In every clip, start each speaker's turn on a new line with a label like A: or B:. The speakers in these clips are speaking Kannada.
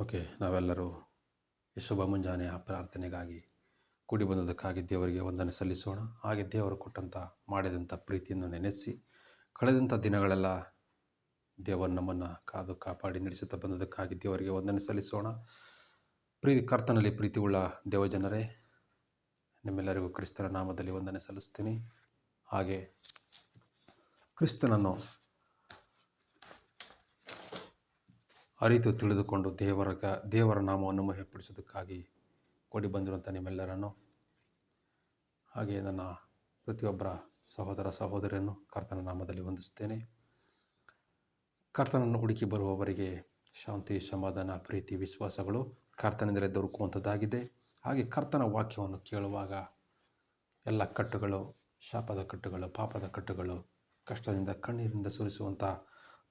A: ಓಕೆ, ನಾವೆಲ್ಲರೂ ಈ ಶುಭ ಮುಂಜಾನೆಯ ಪ್ರಾರ್ಥನೆಗಾಗಿ ಕೂಡಿ ಬಂದದಕ್ಕಾಗಿ ದೇವರಿಗೆ ವಂದನೆ ಸಲ್ಲಿಸೋಣ. ಹಾಗೆ ದೇವರು ಕೊಟ್ಟಂಥ ಮಾಡಿದಂಥ ಪ್ರೀತಿಯನ್ನು ನೆನೆಸಿ ಕಳೆದಂಥ ದಿನಗಳೆಲ್ಲ ದೇವರು ನಮ್ಮನ್ನು ಕಾದು ಕಾಪಾಡಿ ನಡೆಸುತ್ತಾ ಬಂದದಕ್ಕಾಗಿ ದೇವರಿಗೆ ವಂದನೆ ಸಲ್ಲಿಸೋಣ. ಕರ್ತನಲ್ಲಿ ಪ್ರೀತಿಯುಳ್ಳ ದೇವಜನರೇ, ನಿಮ್ಮೆಲ್ಲರಿಗೂ ಕ್ರಿಸ್ತನ ನಾಮದಲ್ಲಿ ವಂದನೆ ಸಲ್ಲಿಸ್ತೀನಿ. ಹಾಗೆ ಕ್ರಿಸ್ತನನ್ನು ಅರಿತು ತಿಳಿದುಕೊಂಡು ದೇವರ ನಾಮವನ್ನು ಮಹಿಮೆಪಡಿಸೋದಕ್ಕಾಗಿ ಕೂಡಿ ಬಂದಿರುವಂಥ ನಿಮ್ಮೆಲ್ಲರನ್ನು, ಹಾಗೆ ನನ್ನ ಪ್ರತಿಯೊಬ್ಬರ ಸಹೋದರ ಸಹೋದರಿಯನ್ನು ಕರ್ತನ ನಾಮದಲ್ಲಿ ವಂದಿಸ್ತೇನೆ. ಕರ್ತನನ್ನು ಹುಡುಕಿ ಬರುವವರಿಗೆ ಶಾಂತಿ, ಸಮಾಧಾನ, ಪ್ರೀತಿ, ವಿಶ್ವಾಸಗಳು ಕರ್ತನಿಂದಲೇ ದೊರಕುವಂಥದ್ದಾಗಿದೆ. ಹಾಗೆ ಕರ್ತನ ವಾಕ್ಯವನ್ನು ಕೇಳುವಾಗ ಎಲ್ಲ ಕಟ್ಟುಗಳು, ಶಾಪದ ಕಟ್ಟುಗಳು, ಪಾಪದ ಕಟ್ಟುಗಳು, ಕಷ್ಟದಿಂದ ಕಣ್ಣೀರಿಂದ ಸುರಿಸುವಂಥ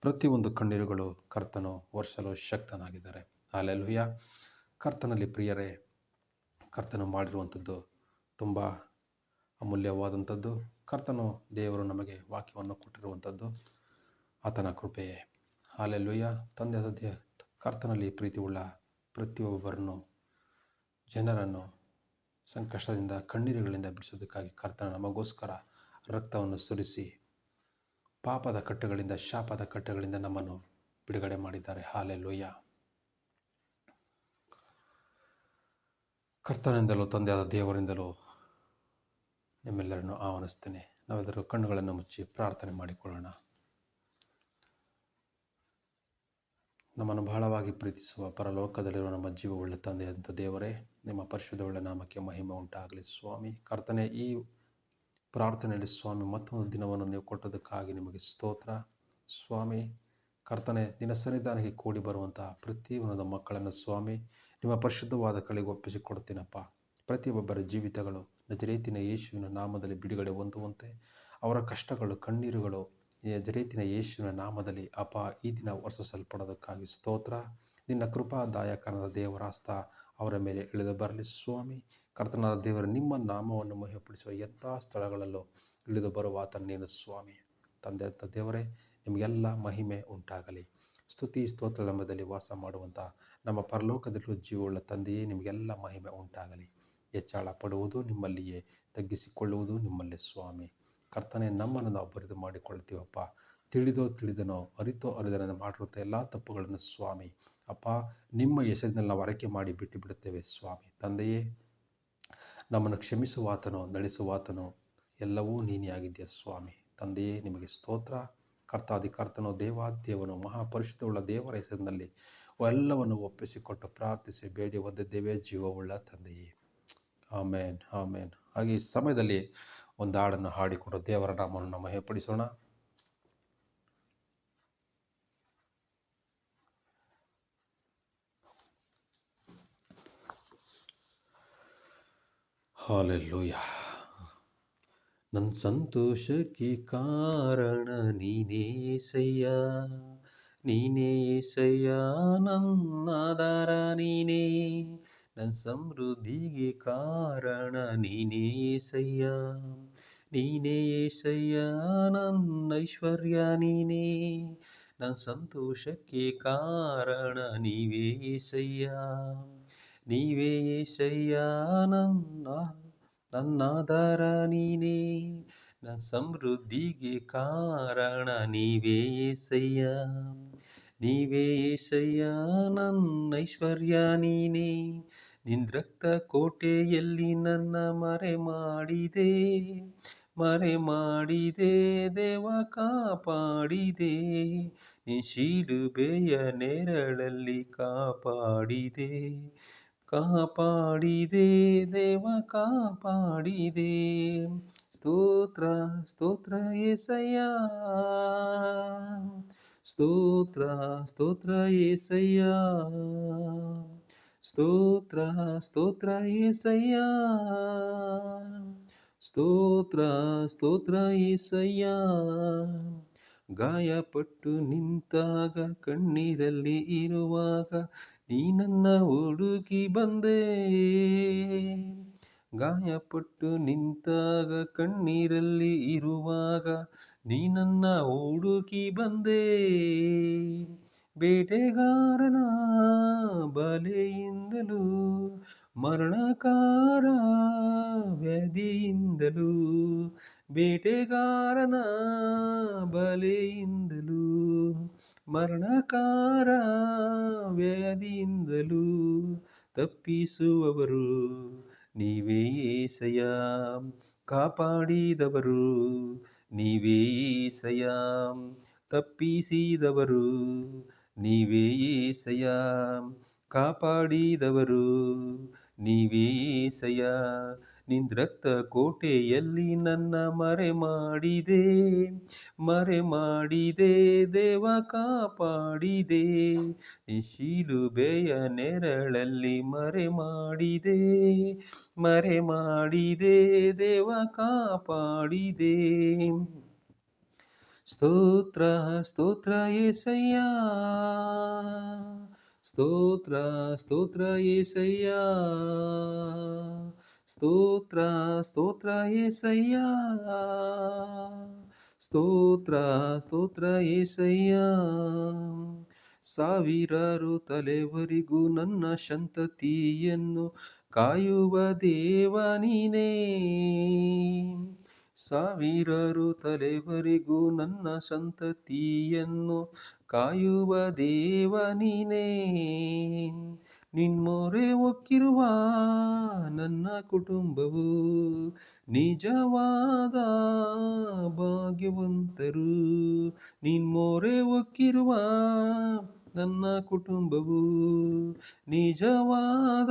A: ಪ್ರತಿಯೊಂದು ಕಣ್ಣೀರುಗಳು ಕರ್ತನು ಒರೆಸಲು ಶಕ್ತನಾಗಿದ್ದಾರೆ. ಹಲ್ಲೆಲೂಯಾ. ಕರ್ತನಲ್ಲಿ ಪ್ರಿಯರೇ, ಕರ್ತನು ಮಾಡಿರುವಂಥದ್ದು ತುಂಬ ಅಮೂಲ್ಯವಾದಂಥದ್ದು. ಕರ್ತನು ದೇವರು ನಮಗೆ ವಾಕ್ಯವನ್ನು ಕೊಟ್ಟಿರುವಂಥದ್ದು ಆತನ ಕೃಪೆಯೇ. ಹಲ್ಲೆಲೂಯಾ. ತಂದೆಯಾದ ಕರ್ತನಲ್ಲಿ ಪ್ರೀತಿಯುಳ್ಳ ಪ್ರತಿಯೊಬ್ಬರನ್ನು, ಜನರನ್ನು ಸಂಕಷ್ಟದಿಂದ, ಕಣ್ಣೀರುಗಳಿಂದ ಬಿಡಿಸೋದಕ್ಕಾಗಿ ಕರ್ತನ ನಮಗೋಸ್ಕರ ರಕ್ತವನ್ನು ಸುರಿಸಿ ಪಾಪದ ಕಟ್ಟುಗಳಿಂದ, ಶಾಪದ ಕಟ್ಟುಗಳಿಂದ ನಮ್ಮನ್ನು ಬಿಡುಗಡೆ ಮಾಡಿದ್ದಾರೆ. ಹಲ್ಲೆಲೂಯಾ. ಕರ್ತನಿಂದಲೂ ತಂದೆಯಾದ ದೇವರಿಂದಲೂ ನಿಮ್ಮೆಲ್ಲರನ್ನು ಆಹ್ವಾನಿಸ್ತೇನೆ. ನಾವೆಲ್ಲರೂ ಕಣ್ಣುಗಳನ್ನು ಮುಚ್ಚಿ ಪ್ರಾರ್ಥನೆ ಮಾಡಿಕೊಳ್ಳೋಣ. ನಮ್ಮನ್ನು ಬಹಳವಾಗಿ ಪ್ರೀತಿಸುವ ಪರಲೋಕದಲ್ಲಿರುವ ನಮ್ಮ ಜೀವವುಳ್ಳ ತಂದೆಯಂಥ ದೇವರೇ, ನಿಮ್ಮ ಪರಿಶುದ್ಧವುಳ್ಳ ನಾಮಕ್ಕೆ ಮಹಿಮೆ ಉಂಟಾಗಲಿ ಸ್ವಾಮಿ. ಕರ್ತನೆ, ಈ ಪ್ರಾರ್ಥನೆಯಲ್ಲಿ ಸ್ವಾಮಿ ಮತ್ತೊಂದು ದಿನವನ್ನು ನೀವು ಕೊಟ್ಟದಕ್ಕಾಗಿ ನಿಮಗೆ ಸ್ತೋತ್ರ ಸ್ವಾಮಿ. ಕರ್ತನೆ, ನಿನ್ನ ಸನ್ನಿಧಾನಕ್ಕೆ ಕೂಡಿ ಬರುವಂಥ ಪ್ರತಿಯೊಂದು ಮಕ್ಕಳನ್ನು ಸ್ವಾಮಿ ನಿಮ್ಮ ಪರಿಶುದ್ಧವಾದ ಕಲೆಗೆ ಒಪ್ಪಿಸಿಕೊಡ್ತೀನಪ್ಪ. ಪ್ರತಿಯೊಬ್ಬರ ಜೀವಿತಗಳು ನಜರೇತಿನ ಯೇಸುವಿನ ನಾಮದಲ್ಲಿ ಬಿಡುಗಡೆ ಹೊಂದುವಂತೆ, ಅವರ ಕಷ್ಟಗಳು, ಕಣ್ಣೀರುಗಳು ನಜರೇತಿನ ಯೇಸುವಿನ ನಾಮದಲ್ಲಿ ಅಪ್ಪ ಈ ದಿನ ವರ್ಷಿಸಲ್ಪಡೋದಕ್ಕಾಗಿ ಸ್ತೋತ್ರ. ನಿನ್ನ ಕೃಪಾದಾಯಕನಾದ ದೇವರ ಹಸ್ತ ಅವರ ಮೇಲೆ ಇಳಿದು ಬರಲಿ ಸ್ವಾಮಿ. ಕರ್ತನಾದ ದೇವರು ನಿಮ್ಮ ನಾಮವನ್ನು ಮಹಿಮೆಪಡಿಸುವ ಎಂಥ ಸ್ಥಳಗಳಲ್ಲೂ ಇಳಿದು ಬರುವ ಆತನ ನೀನು ಸ್ವಾಮಿ. ತಂದೆ ಅಂತ ದೇವರೇ, ನಿಮಗೆಲ್ಲ ಮಹಿಮೆ ಉಂಟಾಗಲಿ. ಸ್ತುತಿ ಸ್ತೋತ್ರ ಎಂಬುದಲ್ಲಿ ವಾಸ ಮಾಡುವಂಥ ನಮ್ಮ ಪರಲೋಕದಲ್ಲೂ ಜೀವವುಳ್ಳ ತಂದೆಯೇ, ನಿಮಗೆಲ್ಲ ಮಹಿಮೆ ಉಂಟಾಗಲಿ. ಹೆಚ್ಚಳ ಪಡುವುದು ನಿಮ್ಮಲ್ಲಿಯೇ, ತಗ್ಗಿಸಿಕೊಳ್ಳುವುದು ನಿಮ್ಮಲ್ಲೇ ಸ್ವಾಮಿ. ಕರ್ತನೆ, ನಮ್ಮನ್ನು ನಾವು ಬರೆದು ಮಾಡಿಕೊಳ್ತೀವಪ್ಪ. ತಿಳಿದೋ ತಿಳಿದನೋ, ಅರಿತೋ ಅರಿದನೋ ಮಾಡಿರುವಂಥ ಎಲ್ಲ ತಪ್ಪುಗಳನ್ನು ಸ್ವಾಮಿ ಅಪ್ಪ ನಿಮ್ಮ ಹೆಸರಿನಲ್ಲಿ ನಾವು ಅರಕೆ ಮಾಡಿ ಬಿಟ್ಟು ಬಿಡುತ್ತೇವೆ ಸ್ವಾಮಿ. ತಂದೆಯೇ, ನಮ್ಮನ್ನು ಕ್ಷಮಿಸುವಾತನೋ, ನಡೆಸುವಾತನೋ ಎಲ್ಲವೂ ನೀನೇ ಆಗಿದೆಯಾ ಸ್ವಾಮಿ. ತಂದೆಯೇ, ನಿಮಗೆ ಸ್ತೋತ್ರ. ಕರ್ತನೋ, ದೇವಾದೇವನು, ಮಹಾಪರಿಶುದ್ಧವುಳ್ಳ ದೇವರ ಹೆಸರಿನಲ್ಲಿ ಎಲ್ಲವನ್ನು ಒಪ್ಪಿಸಿಕೊಟ್ಟು ಪ್ರಾರ್ಥಿಸಿ ಬೇಡಿ ಹೊಂದಿದ್ದೇವೆ ಜೀವವುಳ್ಳ ತಂದೆಯೇ. ಆಮೇನ್, ಆಮೇನ್. ಹಾಗೆ ಈ ಸಮಯದಲ್ಲಿ ಒಂದು ಹಾಡನ್ನು ಹಾಡಿಕೊಂಡು ದೇವರ ನಾಮವನ್ನು ಮಹಿಮೆಪಡಿಸೋಣ. ಹಲ್ಲೆಲೂಯಾ. ನನ್ನ ಸಂತೋಷಕ್ಕೆ ಕಾರಣ ನೀನೇ యేసయ్య, ನೀನೇ యేసయ్య, ನನ್ನ ಆಧಾರ ನೀನೇ. ನನ್ನ ಸಮೃದ್ಧಿಗೆ ಕಾರಣ ನೀನೇ యేసయ్య, ನೀನೇ యేసయ్య, ನನ್ನ ಐಶ್ವರ್ಯ ನೀನೇ. ನನ್ನ ಸಂತೋಷಕ್ಕೆ ಕಾರಣ ನೀವೇ యేసయ్య, ನೀವೇ యేసయ్య, ನನ್ನ ಆಧಾರ ನೀನೇ. ನನ್ನ ಸಮೃದ್ಧಿಗೆ ಕಾರಣ ನೀವೇ యేసయ్య, ನೀವೇ యేసయ్య, ನನ್ನ ಐಶ್ವರ್ಯ ನೀನೇ. ನಿನ್ನ ರಕ್ತ ಕೋಟೆಯಲ್ಲಿ ನನ್ನ ಮರೆ ಮಾಡಿದೆ ದೇವ ಕಾಪಾಡಿದೆ. ನೀ ಶಿಲುಬೆಯ ನೆರಳಲ್ಲಿ ಕಾಪಾಡಿದೆ ದೇವ ಕಾಪಾಡಿದೆ. ಸ್ತೋತ್ರ ಸ್ತೋತ್ರ యేసయ్య, ಸ್ತೋತ್ರ ಸ್ತೋತ್ರ యేసయ్య, ಸ್ತೋತ್ರ ಸ್ತೋತ್ರ యేసయ్య, ಸ್ತೋತ್ರ ಸ್ತೋತ್ರ యేసయ్య. ಗಾಯಪಟ್ಟು ನಿಂತಾಗ, ಕಣ್ಣೀರಲ್ಲಿ ಇರುವಾಗ ನೀ ನನ್ನ ಹುಡುಕಿ ಬಂದೆ. ಗಾಯಪಟ್ಟು ನಿಂತಾಗ, ಕಣ್ಣೀರಲ್ಲಿ ಇರುವಾಗ ನೀ ನನ್ನ ಹುಡುಕಿ ಬಂದೆ. ಬೇಟೆಗಾರನ ಬಲೆಯಿಂದಲೂ ಮರಣಕಾರ ವ್ಯಾಧಿಯಿಂದಲೂ ಬೇಟೆಗಾರನ ಬಲೆಯಿಂದಲೂ ಮರಣಕಾರ ವ್ಯಾಧಿಯಿಂದಲೂ ತಪ್ಪಿಸುವವರು ನೀವೇ ಏಸಯ್ಯ, ಕಾಪಾಡಿದವರು ನೀವೇ ಏಸಯ್ಯ, ತಪ್ಪಿಸಿದವರು ನೀವೇ ಏಸಯ್ಯ, ಕಾಪಾಡಿದವರು ನೀವೇ ಏಸಯ್ಯ. ನಿನ್ನ ರಕ್ತ ಕೋಟೆಯಲ್ಲಿ ನನ್ನ ಮರೆ ಮಾಡಿದೆ ದೇವ ಕಾಪಾಡಿದೆ. ಶಿಲುಬೆಯ ನೆರಳಲ್ಲಿ ಮರೆ ಮಾಡಿದೆ ದೇವ ಕಾಪಾಡಿದೆ. ಸ್ತೋತ್ರ ಸ್ತೋತ್ರ యేసయ్య, ಸ್ತೋತ್ರ ಸ್ತೋತ್ರ యేసయ్య, ಸ್ತೋತ್ರ ಸ್ತೋತ್ರ యేసయ్య, ಸ್ತೋತ್ರ ಸ್ತೋತ್ರ యేసయ్య. ಸಾವಿರಾರು ತಲೆವರೆಗೂ ನನ್ನ ಸಂತತಿಯನ್ನು ಕಾಯುವ ದೇವ ನೀನೇ. ಸಾವಿರಾರು ತಲೆವರೆಗೂ ನನ್ನ ಸಂತತಿಯನ್ನು ಕಾಯುವ ದೇವ ನೀನೇ. ನಿನ್ಮೊರೆ ಒಕ್ಕಿರುವ ನನ್ನ ಕುಟುಂಬವು ನಿಜವಾದ ಭಾಗ್ಯವಂತರು. ನಿನ್ಮೊರೆ ಒಕ್ಕಿರುವ ನನ್ನ ಕುಟುಂಬವು ನಿಜವಾದ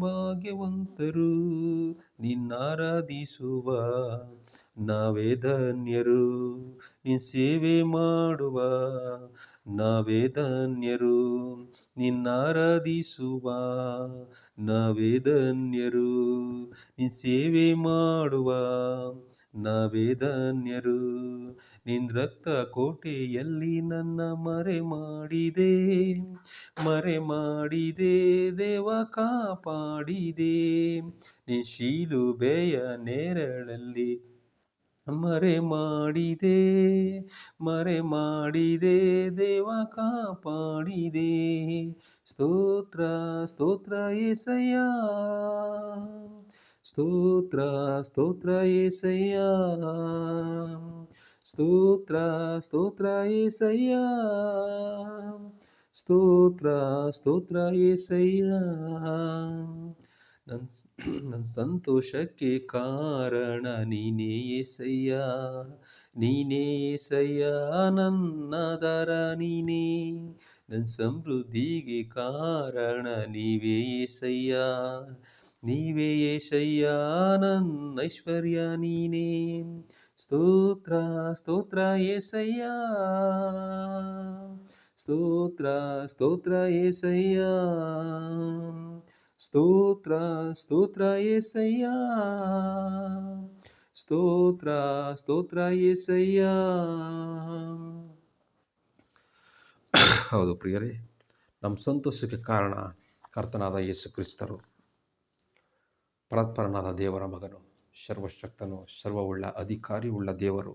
A: ಭಾಗ್ಯವಂತರು. ನಿನ್ನಾರಾಧಿಸುವ ನಾವೇ ಧನ್ಯರು, ನಿನ್ನ ಸೇವೆ ಮಾಡುವ ನಾವೇ ಧನ್ಯರು. ನಿನ್ನಾರಾಧಿಸುವ ನಾವೇ ಧನ್ಯರು, ನಿನ್ನ ಸೇವೆ ಮಾಡುವ ನಾವೇ ಧನ್ಯರು. ನಿನ್ನ ರಕ್ತ ಕೋಟೆಯಲ್ಲಿ ನನ್ನ ಮರೆ ಮಾಡಿದೆ ದೇವ ಕಾಪಾಡಿದೆ. ನಿನ್ನ ಶಿಲುಬೆಯ ನೆರಳಲ್ಲಿ ಮರೆ ಮಾಡಿದೆ ದೇವ ಕಾಪಾಡಿದೆ. ಸ್ತೋತ್ರ ಸ್ತೋತ್ರ యేసయ్య, ಸ್ತೋತ್ರ ಸ್ತೋತ್ರ యేసయ్య, ಸ್ತೋತ್ರ ಸ್ತೋತ್ರ యేసయ్య, ಸ್ತೋತ್ರ ಸ್ತೋತ್ರ యేసయ్య. ನನ್ನ ಸಂತೋಷಕ್ಕೆ ಕಾರಣ ನೀನೇ యేసయ్ಯ, ನೀನೇ యేసయ్ಯ, ನನ್ನಾಧಾರ ನೀನೇ. ನನ್ನ ಸಮೃದ್ಧಿಗೆ ಕಾರಣ ನೀವೇ యేసయ్ಯ, ನೀವೇ యేసయ్ಯ, ನನ್ನ ಐಶ್ವರ್ಯ ನೀನೇ. ಸ್ತೋತ್ರ ಸ್ತೋತ್ರ యేసయ్య, ಸ್ತೋತ್ರ ಸ್ತೋತ್ರ యేసయ్య, ಸ್ತೋತ್ರ ಸ್ತೋತ್ರ యేసయ్య, ಸ್ತೋತ್ರ ಸ್ತೋತ್ರ యేసయ్ಯ. ಹೌದು ಪ್ರಿಯರೇ, ನಮ್ಮ ಸಂತೋಷಕ್ಕೆ ಕಾರಣ ಕರ್ತನಾದ ಯೇಸು ಕ್ರಿಸ್ತರು, ಪರಾತ್ಪರನಾದ ದೇವರ ಮಗನು, ಸರ್ವಶಕ್ತನು, ಸರ್ವವುಳ್ಳ ಅಧಿಕಾರಿ ಉಳ್ಳ ದೇವರು.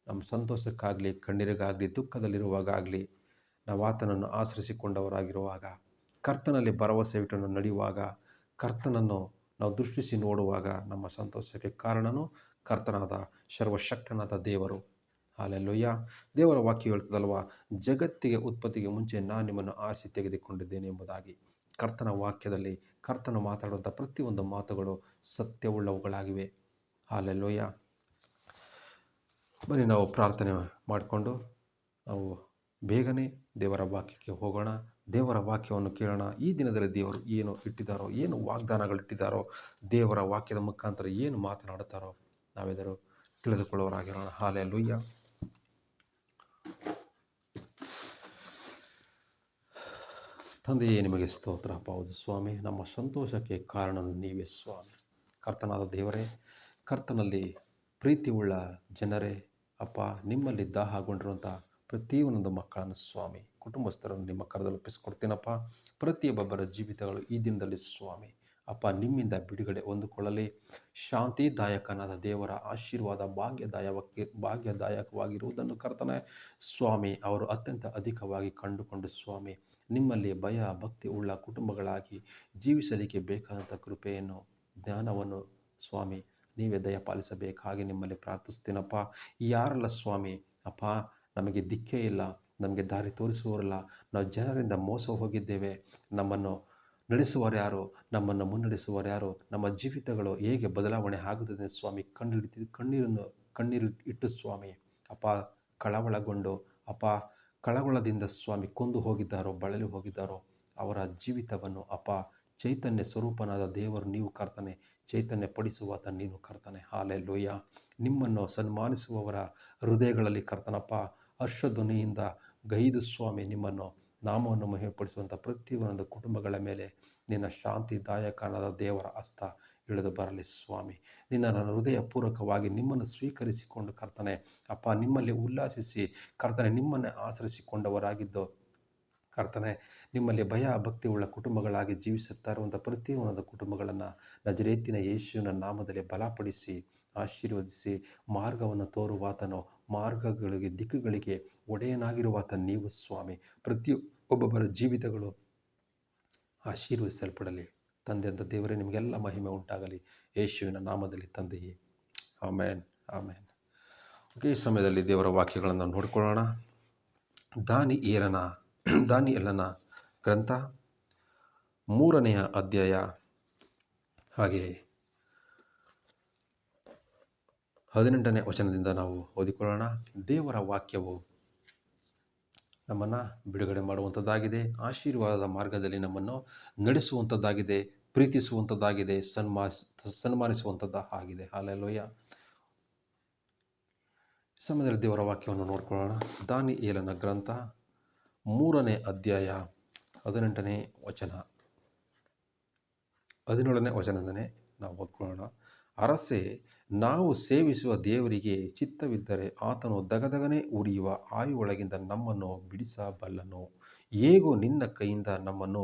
A: ನಮ್ಮ ಸಂತೋಷಕ್ಕಾಗಲಿ, ಕಣ್ಣೀರಿಗಾಗಲಿ, ದುಃಖದಲ್ಲಿರುವಾಗಲಿ, ನಾವು ಆತನನ್ನು ಆಶ್ರಯಿಸಿಕೊಂಡವರಾಗಿರುವಾಗ, ಕರ್ತನಲ್ಲಿ ಭರವಸೆ ಇಟ್ಟು ನಡೆಯುವಾಗ, ಕರ್ತನನ್ನು ನಾವು ದೃಷ್ಟಿಸಿ ನೋಡುವಾಗ, ನಮ್ಮ ಸಂತೋಷಕ್ಕೆ ಕಾರಣನು ಕರ್ತನಾದ ಸರ್ವಶಕ್ತನಾದ ದೇವರು. ಹಾಲೆಲೂಯ್ಯ. ದೇವರ ವಾಕ್ಯ ಹೇಳ್ತದಲ್ವ, ಜಗತ್ತಿಗೆ ಉತ್ಪತ್ತಿಗೆ ಮುಂಚೆ ನಾನು ನಿಮ್ಮನ್ನು ಆರಿಸಿ ತೆಗೆದುಕೊಂಡಿದ್ದೇನೆ ಎಂಬುದಾಗಿ. ಕರ್ತನ ವಾಕ್ಯದಲ್ಲಿ ಕರ್ತನು ಮಾತಾಡುವಂಥ ಪ್ರತಿಯೊಂದು ಮಾತುಗಳು ಸತ್ಯವುಳ್ಳವುಗಳಾಗಿವೆ. ಹಾಲೆಲೂಯ್ಯ. ಬನ್ನಿ ನಾವು ಪ್ರಾರ್ಥನೆ ಮಾಡಿಕೊಂಡು ನಾವು ಬೇಗನೆ ದೇವರ ವಾಕ್ಯಕ್ಕೆ ಹೋಗೋಣ. ದೇವರ ವಾಕ್ಯವನ್ನು ಕೇಳೋಣ. ಈ ದಿನದಲ್ಲಿ ದೇವರು ಏನು ಇಟ್ಟಿದ್ದಾರೋ, ಏನು ವಾಗ್ದಾನಗಳಿಟ್ಟಿದ್ದಾರೋ, ದೇವರ ವಾಕ್ಯದ ಮುಖಾಂತರ ಏನು ಮಾತನಾಡುತ್ತಾರೋ ನಾವೆಲ್ಲರೂ ತಿಳಿದುಕೊಳ್ಳುವರಾಗಿರೋಣ. ಹಾಲೆಲೂಯ್ಯ. ತಂದೆಯೇ, ನಿಮಗೆ ಸ್ತೋತ್ರ. ಹೌದು ಸ್ವಾಮಿ, ನಮ್ಮ ಸಂತೋಷಕ್ಕೆ ಕಾರಣನು ನೀವೇ ಸ್ವಾಮಿ. ಕರ್ತನಾದ ದೇವರೇ, ಕರ್ತನಲ್ಲಿ ಪ್ರೀತಿಯುಳ್ಳ ಜನರೇ, ಅಪ್ಪ, ನಿಮ್ಮಲ್ಲಿ ದಾಹಗೊಂಡಿರುವಂಥ ಪ್ರತಿಯೊಂದೊಂದು ಮಕ್ಕಳನ್ನು ಸ್ವಾಮಿ, ಕುಟುಂಬಸ್ಥರನ್ನು ನಿಮ್ಮ ಕರದಲ್ಲಿ ಒಪ್ಪಿಸಿಕೊಡ್ತೀನಪ್ಪ. ಪ್ರತಿಯೊಬ್ಬರ ಜೀವಿತಗಳು ಈ ದಿನದಲ್ಲಿ ಸ್ವಾಮಿ ಅಪ್ಪ ನಿಮ್ಮಿಂದ ಬಿಡುಗಡೆ ಹೊಂದಿಕೊಳ್ಳಲಿ. ಶಾಂತಿದಾಯಕನಾದ ದೇವರ ಆಶೀರ್ವಾದ ಭಾಗ್ಯದಾಯಕವಾಗಿರುವುದನ್ನು ಕರ್ತನೆ ಸ್ವಾಮಿ ಅವರು ಅತ್ಯಂತ ಅಧಿಕವಾಗಿ ಕಂಡುಕೊಂಡು ಸ್ವಾಮಿ ನಿಮ್ಮಲ್ಲಿ ಭಯ ಭಕ್ತಿ ಉಳ್ಳ ಕುಟುಂಬಗಳಾಗಿ ಜೀವಿಸಲಿಕ್ಕೆ ಬೇಕಾದಂಥ ಕೃಪೆಯನ್ನು ಜ್ಞಾನವನ್ನು ಸ್ವಾಮಿ ನೀವೇ ದಯಪಾಲಿಸಬೇಕಾಗಿ ನಿಮ್ಮಲ್ಲಿ ಪ್ರಾರ್ಥಿಸ್ತೀನಪ್ಪ. ಯಾರಲ್ಲ ಸ್ವಾಮಿ ಅಪ್ಪ ನಮಗೆ ದಿಕ್ಕೇ ಇಲ್ಲ, ನಮಗೆ ದಾರಿ ತೋರಿಸುವವರಲ್ಲ, ನಾವು ಜನರಿಂದ ಮೋಸ ಹೋಗಿದ್ದೇವೆ, ನಮ್ಮನ್ನು ನಡೆಸುವವರು ಯಾರು, ನಮ್ಮನ್ನು ಮುನ್ನಡೆಸುವವರು ಯಾರು, ನಮ್ಮ ಜೀವಿತಗಳು ಹೇಗೆ ಬದಲಾವಣೆ ಆಗುತ್ತದೆ ಸ್ವಾಮಿ ಕಣ್ಣೀರು ಇಟ್ಟು ಸ್ವಾಮಿ ಅಪ್ಪ ಕಳವಳಗೊಂಡು ಅಪ್ಪ ಕಳವಳದಿಂದ ಸ್ವಾಮಿ ಕೊಂದು ಹೋಗಿದ್ದಾರೋ ಬಳಲಿ ಹೋಗಿದ್ದಾರೋ ಅವರ ಜೀವಿತವನ್ನು ಅಪ್ಪ ಚೈತನ್ಯ ಸ್ವರೂಪನಾದ ದೇವರು ನೀವು ಕರ್ತನೆ, ಚೈತನ್ಯ ಪಡಿಸುವಾತ ನೀನು ಕರ್ತನೆ. ಹಾಲೆಲೂಯ. ನಿಮ್ಮನ್ನು ಸನ್ಮಾನಿಸುವವರ ಹೃದಯಗಳಲ್ಲಿ ಕರ್ತನಪ್ಪ ಹರ್ಷಧ್ವನಿಯಿಂದ ಗೈದು ಸ್ವಾಮಿ ನಿಮ್ಮನ್ನು ನಾಮವನ್ನು ಮಹಿಮೆಪಡಿಸುವಂಥ ಪ್ರತಿಯೊಂದು ಕುಟುಂಬಗಳ ಮೇಲೆ ನಿನ್ನ ಶಾಂತಿದಾಯಕನಾದ ದೇವರ ಹಸ್ತ ಇಳಿದು ಬರಲಿ ಸ್ವಾಮಿ. ನಿನ್ನ ಹೃದಯಪೂರ್ವಕವಾಗಿ ನಿಮ್ಮನ್ನು ಸ್ವೀಕರಿಸಿಕೊಂಡು ಕರ್ತನೆ ಅಪ್ಪ ನಿಮ್ಮಲ್ಲಿ ಉಲ್ಲಾಸಿಸಿ ಕರ್ತನೆ ನಿಮ್ಮನ್ನೇ ಆಚರಿಸಿಕೊಂಡವರಾಗಿದ್ದು ಕರ್ತನೆ ನಿಮ್ಮಲ್ಲಿ ಭಯ ಭಕ್ತಿ ಉಳ್ಳ ಕುಟುಂಬಗಳಾಗಿ ಜೀವಿಸುತ್ತಾ ಇರುವಂಥ ಪ್ರತಿಯೊಂದು ಕುಟುಂಬಗಳನ್ನು ನಜರೇತಿನ ಯೇಸುವಿನ ನಾಮದಲ್ಲಿ ಬಲಪಡಿಸಿ ಆಶೀರ್ವದಿಸಿ ಮಾರ್ಗವನ್ನು ತೋರುವಾತನು ಮಾರ್ಗಗಳಿಗೆ ದಿಕ್ಕುಗಳಿಗೆ ಒಡೆಯನಾಗಿರುವಾತ ನೀವು ಸ್ವಾಮಿ. ಪ್ರತಿಯೊಬ್ಬೊಬ್ಬರ ಜೀವಿತಗಳು ಆಶೀರ್ವದಿಸಲ್ಪಡಲಿ. ತಂದೆಯಂಥ ದೇವರೇ ನಿಮಗೆಲ್ಲ ಮಹಿಮೆ ಉಂಟಾಗಲಿ ಯೇಸುವಿನ ನಾಮದಲ್ಲಿ ತಂದೆಯೇ, ಆಮೇನ್ ಆಮೇನ್. ಈ ಸಮಯದಲ್ಲಿ ದೇವರ ವಾಕ್ಯಗಳನ್ನು ನೋಡಿಕೊಳ್ಳೋಣ. ದಾನಿಯೇಲನ ಗ್ರಂಥ 3ನೇ ಅಧ್ಯಾಯ ಹಾಗೆ 18ನೇ ವಚನದಿಂದ ನಾವು ಓದಿಕೊಳ್ಳೋಣ. ದೇವರ ವಾಕ್ಯವು ನಮ್ಮನ್ನು ಬಿಡುಗಡೆ ಮಾಡುವಂಥದ್ದಾಗಿದೆ, ಆಶೀರ್ವಾದದ ಮಾರ್ಗದಲ್ಲಿ ನಮ್ಮನ್ನು ನಡೆಸುವಂಥದ್ದಾಗಿದೆ, ಪ್ರೀತಿಸುವಂಥದ್ದಾಗಿದೆ, ಸನ್ಮಾನಿಸುವಂಥದ್ದಾಗಿದೆ. ಹಾಲೆಲೂಯ. ಸಮಯದಲ್ಲಿ ದೇವರ ವಾಕ್ಯವನ್ನು ನೋಡ್ಕೊಳ್ಳೋಣ. ದಾನಿಯೇಲನ ಗ್ರಂಥ 3ನೇ ಅಧ್ಯಾಯ 18ನೇ ವಚನ 17ನೇ ವಚನದನೇ ನಾವು ಓದ್ಕೊಳ್ಳೋಣ. ಅರಸೆ, ನಾವು ಸೇವಿಸುವ ದೇವರಿಗೆ ಚಿತ್ತವಿದ್ದರೆ ಆತನು ದಗದಗನೆ ಉರಿಯುವ ಆವಿಯೊಳಗಿಂದ ನಮ್ಮನ್ನು ಬಿಡಿಸಬಲ್ಲನು. ಹೇಗೋ ನಿನ್ನ ಕೈಯಿಂದ ನಮ್ಮನ್ನು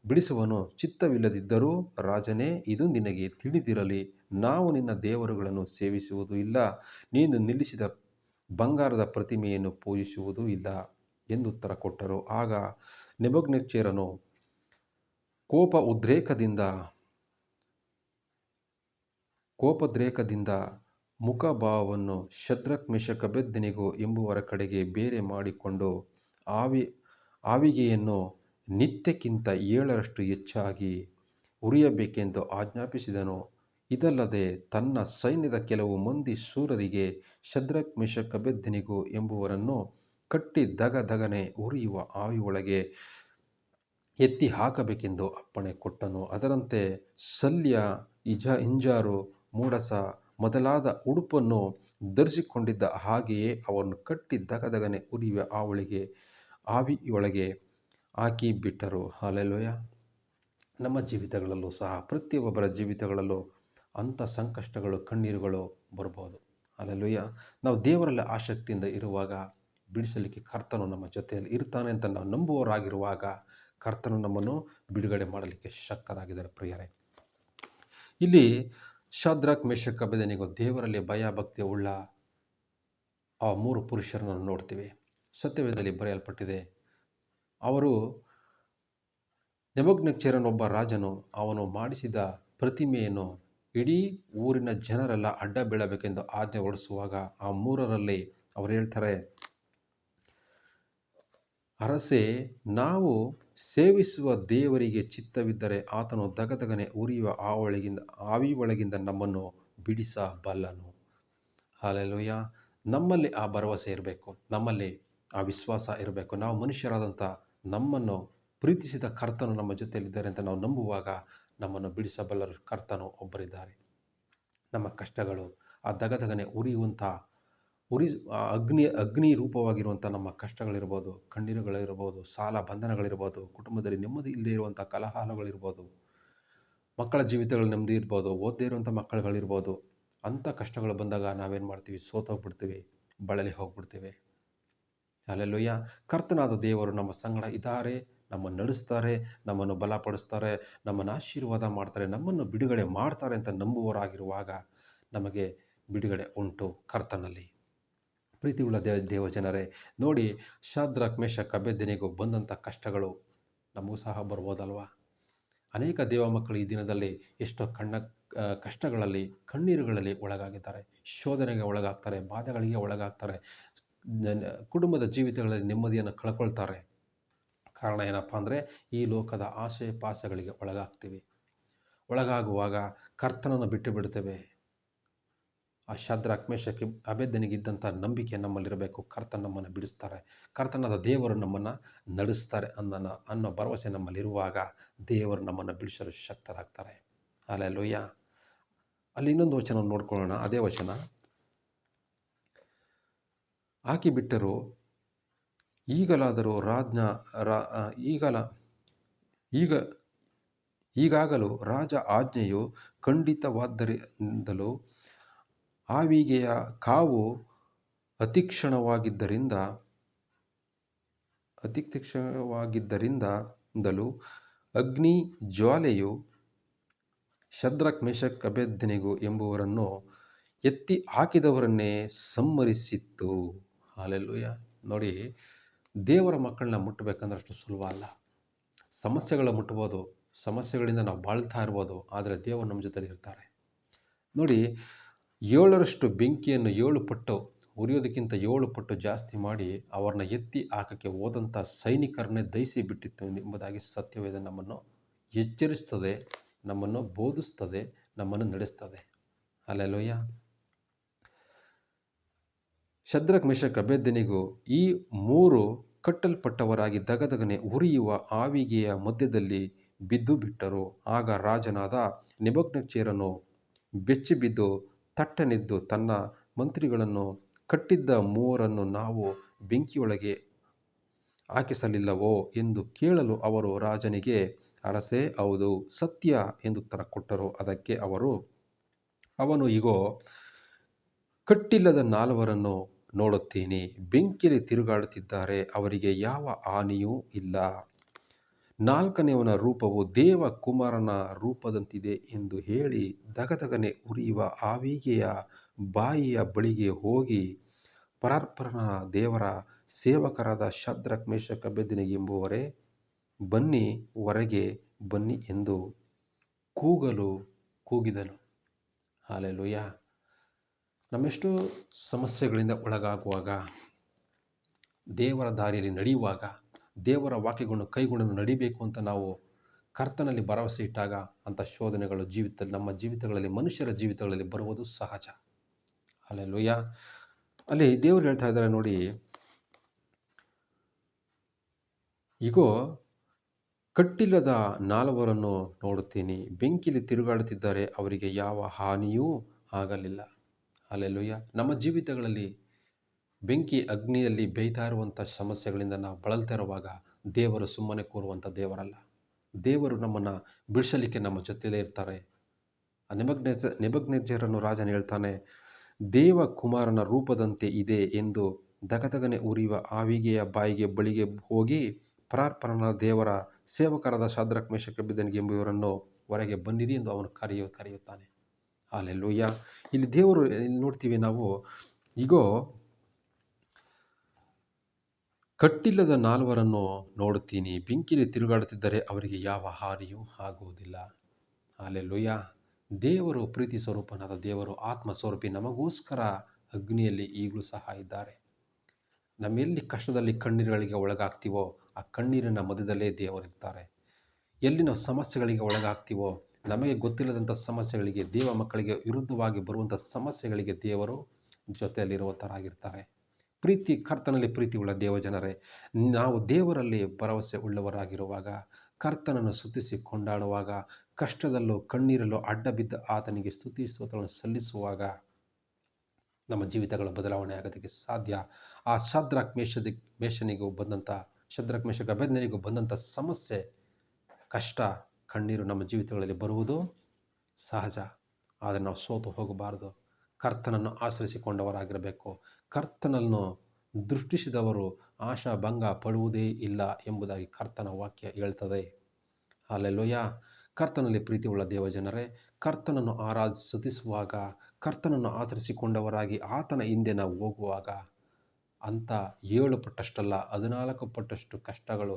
A: ಬಿಡಿಸುವನು ಚಿತ್ತವಿಲ್ಲದಿದ್ದರೂ ರಾಜನೇ, ಇದು ನಿನಗೆ ತಿಳಿದಿರಲಿ, ನಾವು ನಿನ್ನ ದೇವರುಗಳನ್ನು ಸೇವಿಸುವುದೂ ಇಲ್ಲ, ನೀನು ನಿಲ್ಲಿಸಿದ ಬಂಗಾರದ ಪ್ರತಿಮೆಯನ್ನು ಪೂಜಿಸುವುದೂ ಇಲ್ಲ ಎಂದು ಉತ್ತರ ಕೊಟ್ಟರು. ಆಗ ನೆಬೂಕದ್ನೆಚ್ಚರನು ಕೋಪೋದ್ರೇಕದಿಂದ ಮುಖಭಾವವನ್ನು ಶದ್ರಕ್ ಮೆಷಕ್ ಅಬೇದ್ನೆಗೋ ಎಂಬುವರ ಕಡೆಗೆ ಬೇರೆ ಮಾಡಿಕೊಂಡು ಆವಿಗೆಯನ್ನು ನಿತ್ಯಕ್ಕಿಂತ 7ರಷ್ಟು ಹೆಚ್ಚಾಗಿ ಉರಿಯಬೇಕೆಂದು ಆಜ್ಞಾಪಿಸಿದನು. ಇದಲ್ಲದೆ ತನ್ನ ಸೈನ್ಯದ ಕೆಲವು ಮಂದಿ ಶೂರರಿಗೆ ಶದ್ರಕ್ ಮೆಷಕ್ ಅಬೇದ್ನೆಗೋ ಎಂಬುವರನ್ನು ಕಟ್ಟಿ ದಗದಗನೆ ಉರಿಯುವ ಆವಿಯೊಳಗೆ ಎತ್ತಿ ಹಾಕಬೇಕೆಂದು ಅಪ್ಪಣೆ ಕೊಟ್ಟನು. ಅದರಂತೆ ಶಲ್ಯ, ಹಿಂಜಾರು, ಮೂಡಸ ಮೊದಲಾದ ಉಡುಪನ್ನು ಧರಿಸಿಕೊಂಡಿದ್ದ ಹಾಗೆಯೇ ಅವರನ್ನು ಕಟ್ಟಿ ದಗದಗನೆ ಉರಿಯುವ ಆವಿಯೊಳಗೆ ಹಾಕಿಬಿಟ್ಟರು. ಹಾಲೆಲೂಯ. ನಮ್ಮ ಜೀವಿತಗಳಲ್ಲೂ ಸಹ ಪ್ರತಿಯೊಬ್ಬರ ಜೀವಿತಗಳಲ್ಲೂ ಅಂಥ ಸಂಕಷ್ಟಗಳು ಕಣ್ಣೀರುಗಳು ಬರ್ಬೋದು. ಹಾಲೆಲೂಯ. ನಾವು ದೇವರಲ್ಲಿ ಆಸಕ್ತಿಯಿಂದ ಇರುವಾಗ ಬಿಡಿಸಲಿಕ್ಕೆ ಕರ್ತನು ನಮ್ಮ ಜೊತೆಯಲ್ಲಿ ಇರ್ತಾನೆ ಅಂತ ನಾವು ನಂಬುವವರಾಗಿರುವಾಗ ಕರ್ತನು ನಮ್ಮನ್ನು ಬಿಡುಗಡೆ ಮಾಡಲಿಕ್ಕೆ ಶಕ್ತರಾಗಿದ್ದಾರೆ ಪ್ರಿಯರೇ. ಇಲ್ಲಿ ಶದ್ರಕ್ ಮೆಷಕ್ ಅಬೇದ್ನೆಗೋ ದೇವರಲ್ಲಿ ಭಯ ಭಕ್ತಿ ಉಳ್ಳ ಆ 3 ಪುರುಷರನ್ನು ನೋಡ್ತೀವಿ. ಸತ್ಯವೇದದಲ್ಲಿ ಬರೆಯಲ್ಪಟ್ಟಿದೆ. ಅವರು ನೆಬೂಕದ್ನೆಚ್ಚರನೊಬ್ಬ ರಾಜನು ಅವನು ಮಾಡಿಸಿದ ಪ್ರತಿಮೆಯನ್ನು ಇಡೀ ಊರಿನ ಜನರೆಲ್ಲ ಅಡ್ಡ ಬೀಳಬೇಕೆಂದು ಆಜ್ಞೆ ಹೊರಡಿಸುವಾಗ ಆ 3ರಲ್ಲಿ ಅವರು ಹೇಳ್ತಾರೆ, ಅರಸೆ, ನಾವು ಸೇವಿಸುವ ದೇವರಿಗೆ ಚಿತ್ತವಿದ್ದರೆ ಆತನು ದಗದಗನೆ ಉರಿಯುವ ಆವಿಯೊಳಗಿಂದ ನಮ್ಮನ್ನು ಬಿಡಿಸಬಲ್ಲನು. ಹಾಲೆಲೂಯ. ನಮ್ಮಲ್ಲಿ ಆ ಭರವಸೆ ಇರಬೇಕು, ನಮ್ಮಲ್ಲಿ ಆ ವಿಶ್ವಾಸ ಇರಬೇಕು. ನಾವು ಮನುಷ್ಯರಾದಂಥ ನಮ್ಮನ್ನು ಪ್ರೀತಿಸಿದ ಕರ್ತನು ನಮ್ಮ ಜೊತೆಯಲ್ಲಿದ್ದಾರೆ ಅಂತ ನಾವು ನಂಬುವಾಗ ನಮ್ಮನ್ನು ಬಿಡಿಸಬಲ್ಲರು ಕರ್ತನು ಒಬ್ಬರಿದ್ದಾರೆ. ನಮ್ಮ ಕಷ್ಟಗಳು ಆ ದಗದಗನೆ ಉರಿಯುವಂಥ ಅಗ್ನಿ ರೂಪವಾಗಿರುವಂಥ ನಮ್ಮ ಕಷ್ಟಗಳಿರ್ಬೋದು, ಕಣ್ಣೀರುಗಳಿರ್ಬೋದು, ಸಾಲ ಬಂಧನಗಳಿರ್ಬೋದು, ಕುಟುಂಬದಲ್ಲಿ ನೆಮ್ಮದಿ ಇಲ್ಲದೆ ಇರುವಂಥ ಕಲಹಾಲಗಳಿರ್ಬೋದು, ಮಕ್ಕಳ ಜೀವಿತಗಳು ನೆಮ್ಮದಿ ಇರ್ಬೋದು, ಓದದೇ ಇರುವಂಥ ಮಕ್ಕಳುಗಳಿರ್ಬೋದು. ಅಂಥ ಕಷ್ಟಗಳು ಬಂದಾಗ ನಾವೇನು ಮಾಡ್ತೀವಿ? ಸೋತೋಗ್ಬಿಡ್ತೀವಿ, ಬಳಲಿ ಹೋಗ್ಬಿಡ್ತೀವಿ. ಅಲ್ಲೆಲ್ಲೂಯ್ಯ. ಕರ್ತನಾದ ದೇವರು ನಮ್ಮ ಸಂಗಡ ಇದ್ದಾರೆ, ನಮ್ಮನ್ನು ನಡೆಸ್ತಾರೆ, ನಮ್ಮನ್ನು ಬಲಪಡಿಸ್ತಾರೆ, ನಮ್ಮನ್ನು ಆಶೀರ್ವಾದ ಮಾಡ್ತಾರೆ, ನಮ್ಮನ್ನು ಬಿಡುಗಡೆ ಮಾಡ್ತಾರೆ ಅಂತ ನಂಬುವವರಾಗಿರುವಾಗ ನಮಗೆ ಬಿಡುಗಡೆ ಉಂಟು ಕರ್ತನಲ್ಲಿ. ಪ್ರೀತಿಯುಳ್ಳ ದೇವಜನರೇ, ನೋಡಿ, ಶಾದ್ರಕ್ ಮೇಷಕ್ ಅಬೇದ್ನೆಗೋ ಬಂದಂಥ ಕಷ್ಟಗಳು ನಮಗೂ ಸಹ ಬರ್ಬೋದಲ್ವಾ? ಅನೇಕ ದೇವ ಮಕ್ಕಳು ಈ ದಿನದಲ್ಲಿ ಎಷ್ಟೋ ಕಷ್ಟಗಳಲ್ಲಿ, ಕಣ್ಣೀರುಗಳಲ್ಲಿ ಒಳಗಾಗಿದ್ದಾರೆ, ಶೋಧನೆಗೆ ಒಳಗಾಗ್ತಾರೆ, ಬಾಧೆಗಳಿಗೆ ಒಳಗಾಗ್ತಾರೆ, ಕುಟುಂಬದ ಜೀವಿತಗಳಲ್ಲಿ ನೆಮ್ಮದಿಯನ್ನು ಕಳ್ಕೊಳ್ತಾರೆ. ಕಾರಣ ಏನಪ್ಪ ಅಂದರೆ, ಈ ಲೋಕದ ಆಸೆ ಪಾಸಗಳಿಗೆ ಒಳಗಾಗುವಾಗ ಕರ್ತನನ್ನು ಬಿಟ್ಟು ಬಿಡ್ತೇವೆ. ಆ ಶಾದ್ರಕ್ ಮೇಷಕ್ ಅಬೇದ್ನೆಗಿದ್ದಂಥ ನಂಬಿಕೆ ನಮ್ಮಲ್ಲಿರಬೇಕು. ಕರ್ತನ ನಮ್ಮನ್ನು ಬಿಡಿಸ್ತಾರೆ, ಕರ್ತನಾದ ದೇವರು ನಮ್ಮನ್ನು ನಡೆಸ್ತಾರೆ ಅನ್ನೋ ಭರವಸೆ ನಮ್ಮಲ್ಲಿರುವಾಗ ದೇವರು ನಮ್ಮನ್ನು ಬಿಡಿಸಲು ಶಕ್ತರಾಗ್ತಾರೆ. ಹಲ್ಲೆಲೂಯಾ. ಅಲ್ಲಿ ಇನ್ನೊಂದು ವಚನ ನೋಡ್ಕೊಳ್ಳೋಣ. ಅದೇ ವಚನ, ಹಾಕಿಬಿಟ್ಟರು, ಈಗಲಾದರೂ ಈಗಾಗಲೂ ರಾಜ ಆಜ್ಞೆಯು ಖಂಡಿತವಾದ್ದರಿಂದಲೂ ಆವಿಗೆಯ ಕಾವು ಅತಿತೀಕ್ಷ್ಣವಾಗಿದ್ದರಿಂದಲೂ ಅಗ್ನಿ ಜ್ವಾಲೆಯು ಶದ್ರಕ್ ಮೇಷಕ್ ಅಬೇದ್ನೆಗೋ ಎಂಬುವರನ್ನು ಎತ್ತಿ ಹಾಕಿದವರನ್ನೇ ಸಂಹರಿಸಿತ್ತು. ಹಲ್ಲೆಲೂಯಾ. ನೋಡಿ, ದೇವರ ಮಕ್ಕಳನ್ನ ಮುಟ್ಟಬೇಕಂದ್ರೆ ಅಷ್ಟು ಸುಲಭ ಅಲ್ಲ. ಸಮಸ್ಯೆಗಳ ಮುಟ್ಬೋದು, ಸಮಸ್ಯೆಗಳಿಂದ ನಾವು ಬಾಳ್ತಾ ಇರ್ಬೋದು, ಆದರೆ ದೇವರು ನಮ್ಮ ಜೊತೆಲಿ ಇರ್ತಾರೆ. ನೋಡಿ, 7ರಷ್ಟು ಬೆಂಕಿಯನ್ನು 7 ಪಟ್ಟು ಉರಿಯೋದಕ್ಕಿಂತ 7 ಪಟ್ಟು ಜಾಸ್ತಿ ಮಾಡಿ ಅವರನ್ನ ಎತ್ತಿ ಹಾಕಕ್ಕೆ ಹೋದಂಥ ಸೈನಿಕರನ್ನೇ ದಹಿಸಿ ಬಿಟ್ಟಿತ್ತು ಎಂಬುದಾಗಿ ಸತ್ಯವೇದ ನಮ್ಮನ್ನು ಎಚ್ಚರಿಸ್ತದೆ, ನಮ್ಮನ್ನು ಬೋಧಿಸ್ತದೆ, ನಮ್ಮನ್ನು ನಡೆಸ್ತದೆ. ಹಲ್ಲೆಲೂಯಾ. ಶದ್ರಕ್ ಮೇಷಕ್ ಅಬೇದ್ನೆಗೋ ಈ 3 ಕಟ್ಟಲ್ಪಟ್ಟವರಾಗಿ ದಗದಗನೆ ಉರಿಯುವ ಆವಿಗೆಯ ಮಧ್ಯದಲ್ಲಿ ಬಿದ್ದು ಬಿಟ್ಟರು. ಆಗ ರಾಜನಾದ ನೆಬೂಕದ್ನೆಚ್ಚರನು ಬೆಚ್ಚಿಬಿದ್ದು ತಟ್ಟನೆದ್ದು ತನ್ನ ಮಂತ್ರಿಗಳನ್ನು, ಕಟ್ಟಿದ್ದ 3ರನ್ನು ನಾವು ಬೆಂಕಿಯೊಳಗೆ ಹಾಕಿಸಲಿಲ್ಲವೋ ಎಂದು ಕೇಳಲು ಅವರು ರಾಜನಿಗೆ, ಅರಸೇ, ಹೌದು, ಸತ್ಯ ಎಂದು ಉತ್ತರ ಕೊಟ್ಟರು. ಅದಕ್ಕೆ ಅವನು, ಇಗೋ, ಕಟ್ಟಿಲ್ಲದ 4ರನ್ನು ನೋಡುತ್ತೀನಿ, ಬೆಂಕಿಯಲ್ಲಿ ತಿರುಗಾಡುತ್ತಿದ್ದಾರೆ, ಅವರಿಗೆ ಯಾವ ಹಾನಿಯೂ ಇಲ್ಲ. 4ನೆಯವನ ರೂಪವು ದೇವಕುಮಾರನ ರೂಪದಂತಿದೆ ಎಂದು ಹೇಳಿ ದಗದಗನೆ ಉರಿಯುವ ಆವಿಗೆಯ ಬಾಯಿಯ ಬಳಿಗೆ ಹೋಗಿ, ಪರಾತ್ಪರನ ದೇವರ ಸೇವಕರಾದ ಶದ್ರಕ್ ಮೇಷಕ್ ಅಬೇದ್ನೆಗೋ ಎಂಬುವರೇ, ಬನ್ನಿ, ಹೊರಗೆ ಬನ್ನಿ ಎಂದು ಕೂಗಿದನು. ಹಲ್ಲೆಲೂಯಾ. ನಮ್ಮೆಷ್ಟೋ ಸಮಸ್ಯೆಗಳಿಂದ ಒಳಗಾಗುವಾಗ, ದೇವರ ದಾರಿಯಲ್ಲಿ ನಡೆಯುವಾಗ, ದೇವರ ವಾಕ್ಯಗಳನ್ನು ಕೈಗೊಂಡು ನಡಿಬೇಕು ಅಂತ ನಾವು ಕರ್ತನಲ್ಲಿ ಭರವಸೆ ಇಟ್ಟಾಗ ಅಂಥ ಶೋಧನೆಗಳು ನಮ್ಮ ಜೀವಿತಗಳಲ್ಲಿ, ಮನುಷ್ಯರ ಜೀವಿತಗಳಲ್ಲಿ ಬರುವುದು ಸಹಜ. ಹಲ್ಲೆಲೂಯಾ. ಅಲ್ಲಿ ದೇವರು ಹೇಳ್ತಾ ಇದ್ದಾರೆ ನೋಡಿ, ಇಗೋ, ಕಟ್ಟಿಲ್ಲದ 4ರನ್ನು ನೋಡುತ್ತೀನಿ, ಬೆಂಕಿಯಲ್ಲಿ ತಿರುಗಾಡುತ್ತಿದ್ದಾರೆ, ಅವರಿಗೆ ಯಾವ ಹಾನಿಯೂ ಆಗಲಿಲ್ಲ. ಹಲ್ಲೆಲೂಯಾ. ನಮ್ಮ ಜೀವಿತಗಳಲ್ಲಿ ಬೆಂಕಿ ಅಗ್ನಿಯಲ್ಲಿ ಬೇಯ್ತಾ ಇರುವಂಥ ಸಮಸ್ಯೆಗಳಿಂದ ನಾವು ಬಳಲ್ತಾ ಇರುವಾಗ ದೇವರು ಸುಮ್ಮನೆ ಕೂರುವಂಥ ದೇವರಲ್ಲ. ದೇವರು ನಮ್ಮನ್ನು ಬಿಡಿಸಲಿಕ್ಕೆ ನಮ್ಮ ಜೊತೆಯಲ್ಲೇ ಇರ್ತಾರೆ. ನೆಬೂಕದ್ನೆಚ್ಚರನು ರಾಜನು ಹೇಳ್ತಾನೆ, ದೇವಕುಮಾರನ ರೂಪದಂತೆ ಇದೆ ಎಂದು ದಗದಗನೆ ಉರಿಯುವ ಆವಿಗೆಯ ಬಾಯಿಗೆ ಬಳಿಗೆ ಹೋಗಿ, ಪರಾತ್ಪರನ ದೇವರ ಸೇವಕರಾದ ಶದ್ರಕ್ ಮೇಷಕ್ ಅಬೇದ್ನೆಗೋ ಎಂಬುವರನ್ನು ಹೊರಗೆ ಬನ್ನಿರಿ ಎಂದು ಅವನು ಕರೆಯುತ್ತಾನೆ. ಹಲ್ಲೆಲೂಯಾ. ಇಲ್ಲಿ ದೇವರು ನೋಡ್ತೀವಿ ನಾವು, ಇಗೋ, ಕಟ್ಟಿಲ್ಲದ 4ರನ್ನು ನೋಡುತ್ತೀನಿ, ಬೆಂಕಿಯಲ್ಲಿ ತಿರುಗಾಡುತ್ತಿದ್ದರೆ ಅವರಿಗೆ ಯಾವ ಹಾನಿಯೂ ಆಗುವುದಿಲ್ಲ. ಹಲ್ಲೆಲೂಯಾ. ದೇವರು ಪ್ರೀತಿ ಸ್ವರೂಪನಾದ ದೇವರು, ಆತ್ಮ ಸ್ವರೂಪಿ, ನಮಗೋಸ್ಕರ ಅಗ್ನಿಯಲ್ಲಿ ಈಗಲೂ ಸಹ ಇದ್ದಾರೆ. ನಮ್ಮೆಲ್ಲಿ ಕಷ್ಟದಲ್ಲಿ ಕಣ್ಣೀರುಗಳಿಗೆ ಒಳಗಾಗ್ತೀವೋ ಆ ಕಣ್ಣೀರಿನ ಮಧ್ಯದಲ್ಲೇ ದೇವರಿರ್ತಾರೆ. ಎಲ್ಲಿ ನಾವು ಸಮಸ್ಯೆಗಳಿಗೆ ಒಳಗಾಗ್ತೀವೋ, ನಮಗೆ ಗೊತ್ತಿಲ್ಲದಂಥ ಸಮಸ್ಯೆಗಳಿಗೆ, ದೇವ ಮಕ್ಕಳಿಗೆ ವಿರುದ್ಧವಾಗಿ ಬರುವಂಥ ಸಮಸ್ಯೆಗಳಿಗೆ ದೇವರು ಜೊತೆಯಲ್ಲಿರುವಂಥರಾಗಿರ್ತಾರೆ. ಕರ್ತನಲ್ಲಿ ಪ್ರೀತಿಯುಳ್ಳ ದೇವಜನರೇ, ನಾವು ದೇವರಲ್ಲಿ ಭರವಸೆ ಉಳ್ಳವರಾಗಿರುವಾಗ, ಕರ್ತನನ್ನು ಸ್ತುತಿಸಿ ಕೊಂಡಾಡುವಾಗ, ಕಷ್ಟದಲ್ಲೂ ಕಣ್ಣೀರಲ್ಲೂ ಅಡ್ಡ ಬಿದ್ದ ಆತನಿಗೆ ಸ್ತುತಿ ಸ್ತೋತ್ರಗಳನ್ನು ಸಲ್ಲಿಸುವಾಗ ನಮ್ಮ ಜೀವಿತಗಳ ಬದಲಾವಣೆ ಆಗೋದಕ್ಕೆ ಸಾಧ್ಯ. ಆ ಶದ್ರಕ್ ಮೇಷಕ್ ಅಬೇದ್ನೆಗೋ ಬಂದಂಥ ಸಮಸ್ಯೆ, ಕಷ್ಟ, ಕಣ್ಣೀರು ನಮ್ಮ ಜೀವಿತಗಳಲ್ಲಿ ಬರುವುದು ಸಹಜ. ಆದರೆ ನಾವು ಸೋತು ಹೋಗಬಾರದು. ಕರ್ತನನ್ನು ಆಶ್ರಯಿಸಿಕೊಂಡವರಾಗಿರಬೇಕು. ಕರ್ತನನ್ನು ದೃಷ್ಟಿಸಿದವರು ಆಶಾಭಂಗ ಪಡುವುದೇ ಇಲ್ಲ ಎಂಬುದಾಗಿ ಕರ್ತನ ವಾಕ್ಯ ಹೇಳ್ತದೆ. ಹಲ್ಲೆಲೂಯಾ. ಕರ್ತನಲ್ಲಿ ಪ್ರೀತಿಯುಳ್ಳ ದೇವಜನರೇ, ಕರ್ತನನ್ನು ಸ್ತುತಿಸುವಾಗ, ಕರ್ತನನ್ನು ಆಚರಿಸಿಕೊಂಡವರಾಗಿ ಆತನ ಹಿಂದೆ ನಾವು ಹೋಗುವಾಗ ಅಂಥ 7 ಪಟ್ಟಷ್ಟಲ್ಲ 14 ಪಟ್ಟಷ್ಟು ಕಷ್ಟಗಳು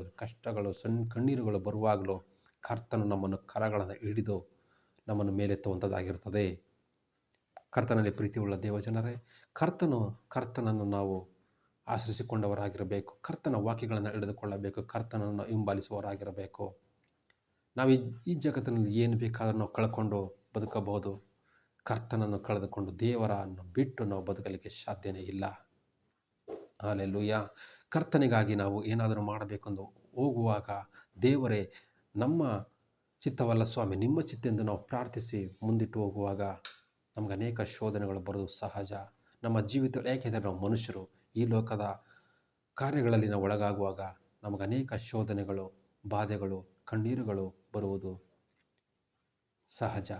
A: ಕಣ್ಣೀರುಗಳು ಬರುವಾಗಲೂ ಕರ್ತನು ನಮ್ಮನ್ನು ಕರಗಳನ್ನು ಹಿಡಿದು ನಮ್ಮನ್ನು ಮೇಲೆತ್ತುವಂಥದ್ದಾಗಿರ್ತದೆ. ಕರ್ತನಲ್ಲಿ ಪ್ರೀತಿಯುಳ್ಳ ದೇವಜನರೇ, ಕರ್ತನನ್ನು ನಾವು ಆಶ್ರಯಿಸಿಕೊಂಡವರಾಗಿರಬೇಕು. ಕರ್ತನ ವಾಕ್ಯಗಳನ್ನು ಹಿಡಿದುಕೊಳ್ಳಬೇಕು. ಕರ್ತನನ್ನು ಹಿಂಬಾಲಿಸುವವರಾಗಿರಬೇಕು. ನಾವು ಈ ಜಗತ್ತಿನಲ್ಲಿ ಏನು ಬೇಕಾದರೂ ನಾವು ಕಳ್ಕೊಂಡು ಬದುಕಬಹುದು. ಕರ್ತನನ್ನು ಕಳೆದುಕೊಂಡು ದೇವರನ್ನು ಬಿಟ್ಟು ನಾವು ಬದುಕಲಿಕ್ಕೆ ಸಾಧ್ಯನೇ ಇಲ್ಲ. ಹಲ್ಲೆಲೂಯಾ. ಕರ್ತನಿಗಾಗಿ ನಾವು ಏನಾದರೂ ಮಾಡಬೇಕೆಂದು ಹೋಗುವಾಗ, ದೇವರೇ ನಮ್ಮ ಚಿತ್ತವಲ್ಲ ಸ್ವಾಮಿ ನಿಮ್ಮ ಚಿತ್ತ ಎಂದು ನಾವು ಪ್ರಾರ್ಥಿಸಿ ಮುಂದಿಟ್ಟು ಹೋಗುವಾಗ ನಮ್ಗೆ ಅನೇಕ ಶೋಧನೆಗಳು ಬರೋದು ಸಹಜ. ನಮ್ಮ ಜೀವಿತ ಏಕೆಂದರೆ ನಾವು ಮನುಷ್ಯರು. ಈ ಲೋಕದ ಕಾರ್ಯಗಳಲ್ಲಿ ನಾವು ಒಳಗಾಗುವಾಗ ನಮಗೆ ಅನೇಕ ಶೋಧನೆಗಳು, ಬಾಧೆಗಳು, ಕಣ್ಣೀರುಗಳು ಬರುವುದು ಸಹಜ.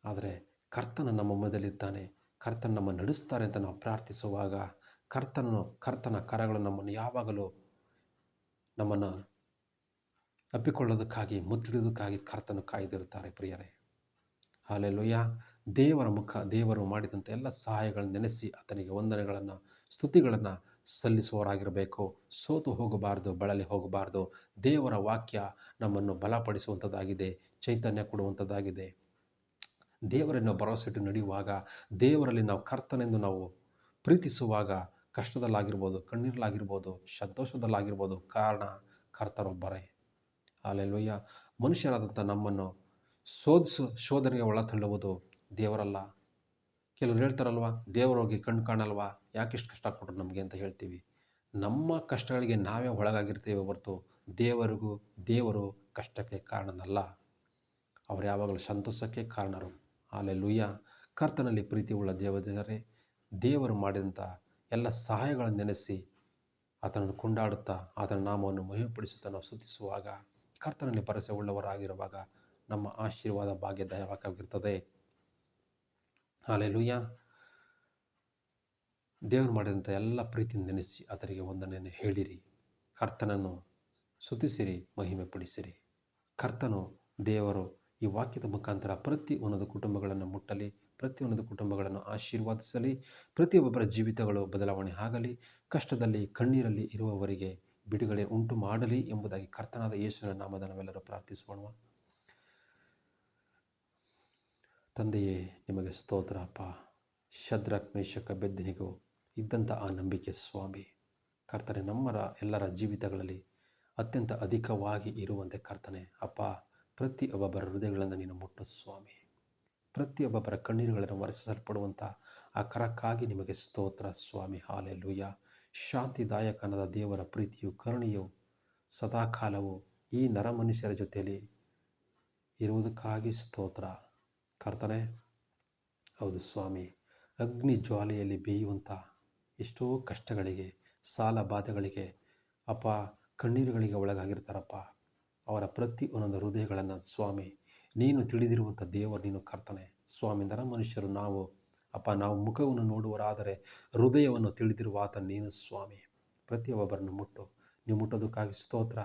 A: ಆದರೆ ಕರ್ತನ ನಮ್ಮ ಮೊದಲಿದ್ದಾನೆ. ಕರ್ತನ ನಮ್ಮನ್ನು ನಡೆಸ್ತಾರೆ ಅಂತ ನಾವು ಪ್ರಾರ್ಥಿಸುವಾಗ ಕರ್ತನ ಕರಗಳು ನಮ್ಮನ್ನು ಯಾವಾಗಲೂ ನಮ್ಮನ್ನು ಅಪ್ಪಿಕೊಳ್ಳೋದಕ್ಕಾಗಿ ಮುತ್ತಿಡೋದಕ್ಕಾಗಿ ಕರ್ತನು ಕಾಯ್ದಿರುತ್ತಾರೆ ಪ್ರಿಯರೇ. ಹಲ್ಲೆಲೂಯಾ. ದೇವರು ಮಾಡಿದಂಥ ಎಲ್ಲ ಸಹಾಯಗಳನ್ನು ನೆನೆಸಿ ಆತನಿಗೆ ವಂದನೆಗಳನ್ನು ಸ್ತುತಿಗಳನ್ನು ಸಲ್ಲಿಸುವವರಾಗಿರಬೇಕು. ಸೋತು ಹೋಗಬಾರ್ದು, ಬಳಲಿ ಹೋಗಬಾರ್ದು. ದೇವರ ವಾಕ್ಯ ನಮ್ಮನ್ನು ಬಲಪಡಿಸುವಂಥದ್ದಾಗಿದೆ, ಚೈತನ್ಯ ಕೊಡುವಂಥದ್ದಾಗಿದೆ. ದೇವರನ್ನು ಭರವಸೆಟ್ಟು ನಡೆಯುವಾಗ, ದೇವರಲ್ಲಿ ನಾವು ಕರ್ತನೆಂದು ನಾವು ಪ್ರೀತಿಸುವಾಗ, ಕಷ್ಟದಲ್ಲಾಗಿರ್ಬೋದು, ಕಣ್ಣೀರಲ್ಲಾಗಿರ್ಬೋದು, ಸಂತೋಷದಲ್ಲಾಗಿರ್ಬೋದು, ಕಾರಣ ಕರ್ತರೊಬ್ಬರೇ. ಹಲ್ಲೆಲೂಯಾ. ಮನುಷ್ಯರಾದಂಥ ನಮ್ಮನ್ನು ಶೋಧನೆಗೆ ಒಳತಳ್ಳುವುದು ದೇವರಲ್ಲ. ಕೆಲವರು ಹೇಳ್ತಾರಲ್ವ, ದೇವರೋಗಿ ಕಣ್ಣು ಕಾಣಲ್ವಾ, ಯಾಕಿಷ್ಟು ಕಷ್ಟ ಕೊಟ್ಟರು ನಮಗೆ ಅಂತ ಹೇಳ್ತೀವಿ. ನಮ್ಮ ಕಷ್ಟಗಳಿಗೆ ನಾವೇ ಒಳಗಾಗಿರ್ತೇವೆ ಹೊರತು ದೇವರು ಕಷ್ಟಕ್ಕೆ ಕಾರಣನಲ್ಲ. ಅವರು ಯಾವಾಗಲೂ ಸಂತೋಷಕ್ಕೆ ಕಾರಣರು. ಹಲ್ಲೆಲೂಯಾ. ಕರ್ತನಲ್ಲಿ ಪ್ರೀತಿಯುಳ್ಳ ದೇವಜನರೇ, ದೇವರು ಮಾಡಿದಂಥ ಎಲ್ಲ ಸಹಾಯಗಳನ್ನು ನೆನೆಸಿ ಆತನನ್ನು ಕೊಂಡಾಡುತ್ತಾ ಆತನ ನಾಮವನ್ನು ಮಹಿಮೆಪಡಿಸುತ್ತಾ ನಾವು ಸ್ತುತಿಸುವಾಗ, ಕರ್ತನಲ್ಲಿ ಭರವಸೆ ಉಳ್ಳವರಾಗಿರುವಾಗ ನಮ್ಮ ಆಶೀರ್ವಾದ ಭಾಗ್ಯದಾಯಕವಾಗಿರ್ತದೆ. ಹಲ್ಲೆಲೂಯಾ. ದೇವರು ಮಾಡಿದಂಥ ಎಲ್ಲ ಪ್ರೀತಿಯನ್ನು ನೆನೆಸಿ ಆತನಿಗೆ ವಂದನೆಯನ್ನು ಹೇಳಿರಿ. ಕರ್ತನನ್ನು ಸ್ತುತಿಸಿರಿ, ಮಹಿಮೆ ಪಡಿಸಿರಿ. ದೇವರು ಈ ವಾಕ್ಯದ ಮುಖಾಂತರ ಪ್ರತಿಯೊಂದು ಕುಟುಂಬಗಳನ್ನು ಮುಟ್ಟಲಿ, ಪ್ರತಿಯೊಂದು ಕುಟುಂಬಗಳನ್ನು ಆಶೀರ್ವಾದಿಸಲಿ, ಪ್ರತಿಯೊಬ್ಬರ ಜೀವಿತಗಳು ಬದಲಾವಣೆ ಆಗಲಿ, ಕಷ್ಟದಲ್ಲಿ ಕಣ್ಣೀರಲ್ಲಿ ಇರುವವರಿಗೆ ಬಿಡುಗಡೆ ಉಂಟು ಮಾಡಲಿ ಎಂಬುದಾಗಿ ಕರ್ತನಾದ ಯೇಸುವಿನ ನಾಮದ ನಾವೆಲ್ಲರೂ ಪ್ರಾರ್ಥಿಸೋಣ. ತಂದೆಯೇ, ನಿಮಗೆ ಸ್ತೋತ್ರ ಅಪ್ಪ. ಶದ್ರಕ್, ಮೇಷಕ, ಅಬೇದ್ನೆಗೋ ಇದ್ದಂಥ ಆ ನಂಬಿಕೆ ಸ್ವಾಮಿ, ಕರ್ತನೆ ಎಲ್ಲರ ಜೀವಿತಗಳಲ್ಲಿ ಅತ್ಯಂತ ಅಧಿಕವಾಗಿ ಇರುವಂತೆ ಕರ್ತನೆ ಅಪ್ಪ, ಪ್ರತಿಯೊಬ್ಬರ ಹೃದಯಗಳನ್ನು ನೀನು ಮುಟ್ಟು ಸ್ವಾಮಿ. ಪ್ರತಿಯೊಬ್ಬರ ಕಣ್ಣೀರುಗಳನ್ನು ಒರೆಸಲ್ಪಡುವಂಥ ಆ ಕರಕ್ಕಾಗಿ ನಿಮಗೆ ಸ್ತೋತ್ರ ಸ್ವಾಮಿ. ಹಲ್ಲೆಲೂಯಾ. ಶಾಂತಿದಾಯಕನಾದ ದೇವರ ಪ್ರೀತಿಯು ಕರುಣೆಯು ಸದಾಕಾಲವು ಈ ನರಮನುಷ್ಯರ ಜೊತೆಯಲ್ಲಿ ಇರುವುದಕ್ಕಾಗಿ ಸ್ತೋತ್ರ ಕರ್ತನೆ. ಹೌದು ಸ್ವಾಮಿ, ಅಗ್ನಿ ಜ್ವಾಲೆಯಲ್ಲಿ ಬೇಯುವಂಥ ಎಷ್ಟೋ ಕಷ್ಟಗಳಿಗೆ, ಸಾಲ ಬಾಧೆಗಳಿಗೆ ಅಪ್ಪ, ಕಣ್ಣೀರುಗಳಿಗೆ ಒಳಗಾಗಿರ್ತಾರಪ್ಪ. ಅವರ ಪ್ರತಿಯೊಂದು ಹೃದಯಗಳನ್ನು ಸ್ವಾಮಿ ನೀನು ತಿಳಿದಿರುವಂಥ ದೇವರು ನೀನು ಕರ್ತನೆ ಸ್ವಾಮಿ. ನರಮನುಷ್ಯರು ನಾವು ನಾವು ಮುಖವನ್ನು ನೋಡುವರಾದರೆ ಹೃದಯವನ್ನು ತಿಳಿದಿರುವ ಆತ ನೀನು ಸ್ವಾಮಿ. ಪ್ರತಿಯೊಬ್ಬರನ್ನು ನೀವು ಮುಟ್ಟೋದಕ್ಕಾಗಿ ಸ್ತೋತ್ರ.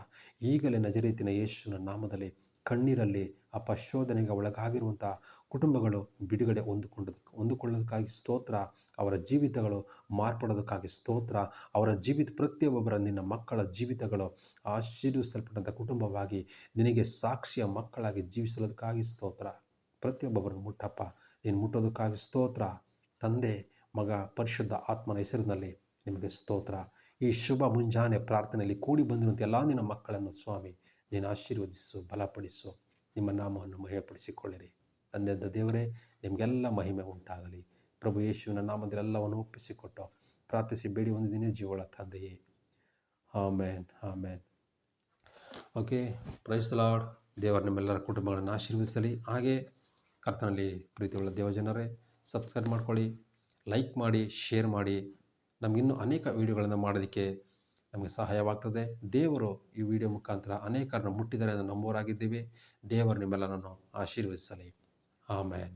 A: ಈಗಲೇ ನಜರೇತಿನ ಯೇಸುವಿನ ನಾಮದಲ್ಲಿ ಕಣ್ಣೀರಲ್ಲಿ ಶೋಧನೆಗೆ ಒಳಗಾಗಿರುವಂಥ ಕುಟುಂಬಗಳು ಬಿಡುಗಡೆ ಹೊಂದಿಕೊಳ್ಳೋದಕ್ಕಾಗಿ ಸ್ತೋತ್ರ. ಅವರ ಜೀವಿತಗಳು ಮಾರ್ಪಡೋದಕ್ಕಾಗಿ ಸ್ತೋತ್ರ. ಅವರ ಪ್ರತಿಯೊಬ್ಬರ ನಿನ್ನ ಮಕ್ಕಳ ಜೀವಿತಗಳು ಆಶೀರ್ವಿಸಲ್ಪಟ್ಟಂಥ ಕುಟುಂಬವಾಗಿ ನಿನಗೆ ಸಾಕ್ಷಿಯ ಮಕ್ಕಳಾಗಿ ಜೀವಿಸೋದಕ್ಕಾಗಿ ಸ್ತೋತ್ರ. ಪ್ರತಿಯೊಬ್ಬೊಬ್ಬರನ್ನು ಮುಟ್ಟಪ್ಪ, ನೀನು ಮುಟ್ಟೋದಕ್ಕಾಗಿ ಸ್ತೋತ್ರ. ತಂದೆ, ಮಗ, ಪರಿಶುದ್ಧ ಆತ್ಮನ ಹೆಸರಿನಲ್ಲಿ ನಿಮಗೆ ಸ್ತೋತ್ರ. ಈ ಶುಭ ಮುಂಜಾನೆ ಪ್ರಾರ್ಥನೆಯಲ್ಲಿ ಕೂಡಿ ಬಂದಿರುವಂಥ ಎಲ್ಲ ನಿನ್ನ ಮಕ್ಕಳನ್ನು ಸ್ವಾಮಿ ನೀನು ಆಶೀರ್ವದಿಸು, ಬಲಪಡಿಸು. ನಿಮ್ಮ ನಾಮವನ್ನು ಮಹಿಮೆಪಡಿಸಿಕೊಳ್ಳಿರಿ. ತಂದೆಯಾದ ದೇವರೇ, ನಿಮಗೆಲ್ಲ ಮಹಿಮೆ ಉಂಟಾಗಲಿ. ಪ್ರಭು ಯೇಸುವಿನ ನಾಮದಲ್ಲಿ ಎಲ್ಲವನ್ನು ಒಪ್ಪಿಸಿಕೊಟ್ಟು ಪ್ರಾರ್ಥಿಸಿ ಬೇಡಿ ಹೊಂದಿದ್ದೀನಿ ಜೀವಳ ತಂದೆಯೇ. Amen, amen. Okay, praise the Lord. ದೇವರು ನಿಮ್ಮೆಲ್ಲರ ಕುಟುಂಬಗಳನ್ನು ಆಶೀರ್ವದಿಸಲಿ. ಹಾಗೆ ಕರ್ತನಲ್ಲಿ ಪ್ರೀತಿಯುಳ್ಳ ದೇವಜನರೇ, ಸಬ್ಸ್ಕ್ರೈಬ್ ಮಾಡ್ಕೊಳ್ಳಿ, ಲೈಕ್ ಮಾಡಿ, ಶೇರ್ ಮಾಡಿ. ನಮಗಿನ್ನೂ ಅನೇಕ ವೀಡಿಯೋಗಳನ್ನು ಮಾಡೋದಕ್ಕೆ ನಮಗೆ ಸಹಾಯವಾಗ್ತದೆ. ದೇವರು ಈ ವಿಡಿಯೋ ಮುಖಾಂತರ ಅನೇಕರನ್ನು ಮುಟ್ಟಿದ್ದಾರೆ ಎಂದು ನಂಬೋರಾಗಿದ್ದೀವಿ. ದೇವರು ನಿಮ್ಮೆಲ್ಲರನ್ನು ಆಶೀರ್ವದಿಸಲಿ. ಆಮೇನ್.